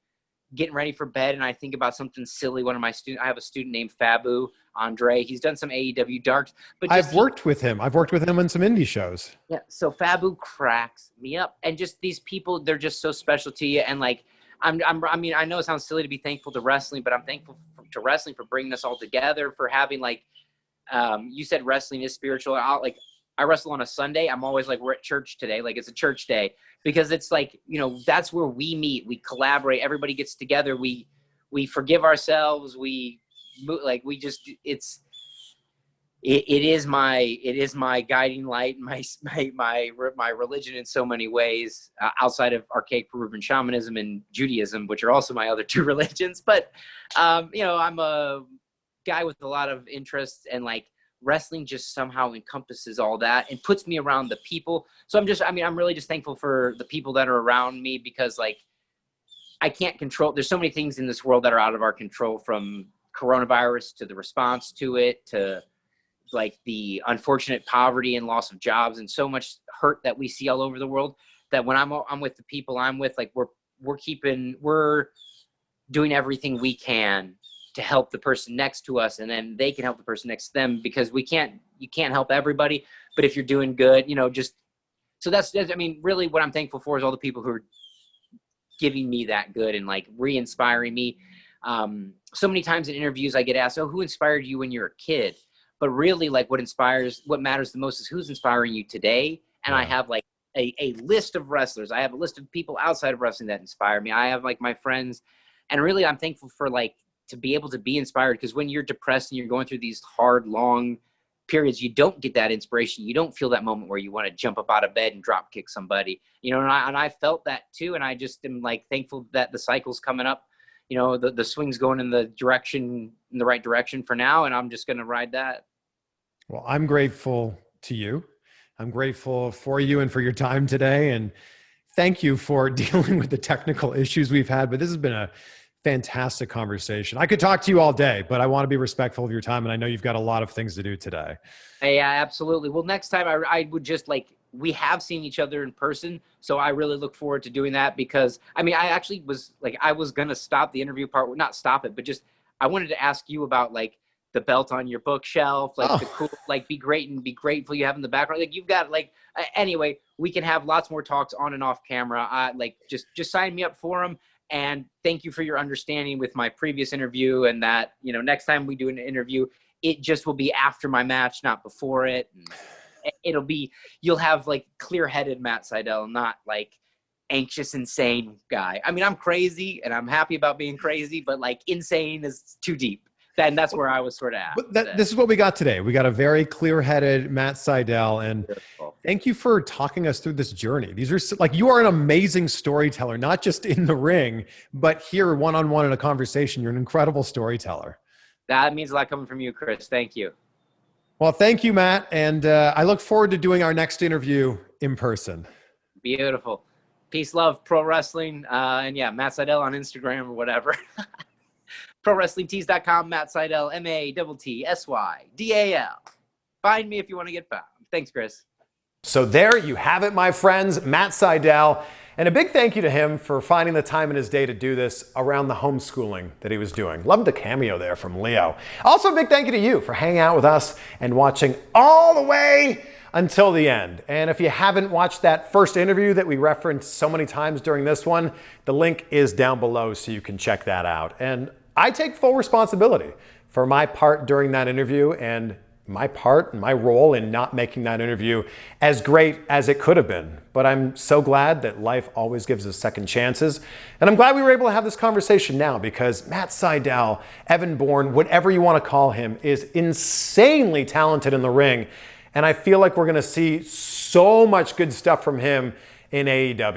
getting ready for bed and I think about something silly. One of my students, I have a student named Fabu Andre. He's done some AEW darks, but I've worked with him on some indie shows. Yeah. So Fabu cracks me up, and just these people, they're just so special to you. And like, I know it sounds silly to be thankful to wrestling, but I'm thankful to wrestling for bringing us all together, for having like, you said wrestling is spiritual. I wrestle on a Sunday. I'm always like, we're at church today. Like it's a church day, because it's like, that's where we meet, we collaborate, everybody gets together. We forgive ourselves. It is my guiding light, my religion in so many ways, outside of archaic Peruvian shamanism and Judaism, which are also my other two religions. But, I'm a guy with a lot of interests, and like wrestling just somehow encompasses all that and puts me around the people. So I'm really just thankful for the people that are around me, because like I can't control, there's so many things in this world that are out of our control, from coronavirus to the response to it, to like the unfortunate poverty and loss of jobs and so much hurt that we see all over the world, that when I'm with the people I'm with, like we're doing everything we can to help the person next to us, and then they can help the person next to them, because you can't help everybody, but if you're doing good, so that's really what I'm thankful for is all the people who are giving me that good and like re-inspiring me. So many times in interviews I get asked, oh, who inspired you when you're a kid? But really, like what matters the most is who's inspiring you today. And I have like a list of wrestlers. I have a list of people outside of wrestling that inspire me. I have like my friends, and really I'm thankful for like to be able to be inspired, because when you're depressed and you're going through these hard, long periods, you don't get that inspiration. You don't feel that moment where you want to jump up out of bed and drop kick somebody, and I felt that too. And I just am like thankful that the cycle's coming up. The swing's going in the right direction for now, and I'm just going to ride that. Well, I'm grateful to you. I'm grateful for you and for your time today. And thank you for dealing with the technical issues we've had, but this has been a fantastic conversation. I could talk to you all day, but I want to be respectful of your time. And I know you've got a lot of things to do today. Yeah, absolutely. Well, next time I would just we have seen each other in person. So I really look forward to doing that, because I actually was I was going to stop the interview part, not stop it, but just, I wanted to ask you about like the belt on your bookshelf, the cool, be great and be grateful you have in the background. Like you've got anyway, we can have lots more talks on and off camera. Just sign me up for them. And thank you for your understanding with my previous interview, and that, you know, next time we do an interview, it just will be after my match, not before it. And you'll have like clear-headed Matt Sydal, not like anxious, insane guy. I mean, I'm crazy and I'm happy about being crazy, but like insane is too deep. And that's where I was sort of at. But this is what we got today. We got a very clear-headed Matt Sydal, and thank you for talking us through this journey. These are like, you are an amazing storyteller, not just in the ring, but here one-on-one in a conversation. You're an incredible storyteller. That means a lot coming from you, Chris. Thank you. Well, thank you, Matt. And I look forward to doing our next interview in person. Beautiful. Peace, love, pro wrestling. And yeah, Matt Sydal on Instagram or whatever. ProWrestlingTees.com, Matt Sydal, MattSydal. Find me if you want to get found. Thanks, Chris. So there you have it, my friends, Matt Sydal. And a big thank you to him for finding the time in his day to do this around the homeschooling that he was doing. Loved the cameo there from Leo. Also, a big thank you to you for hanging out with us and watching all the way until the end. And if you haven't watched that first interview that we referenced so many times during this one, the link is down below so you can check that out. And I take full responsibility for my part during that interview and my part and my role in not making that interview as great as it could have been. But I'm so glad that life always gives us second chances. And I'm glad we were able to have this conversation now, because Matt Sydal, Evan Bourne, whatever you want to call him, is insanely talented in the ring. And I feel like we're going to see so much good stuff from him in AEW.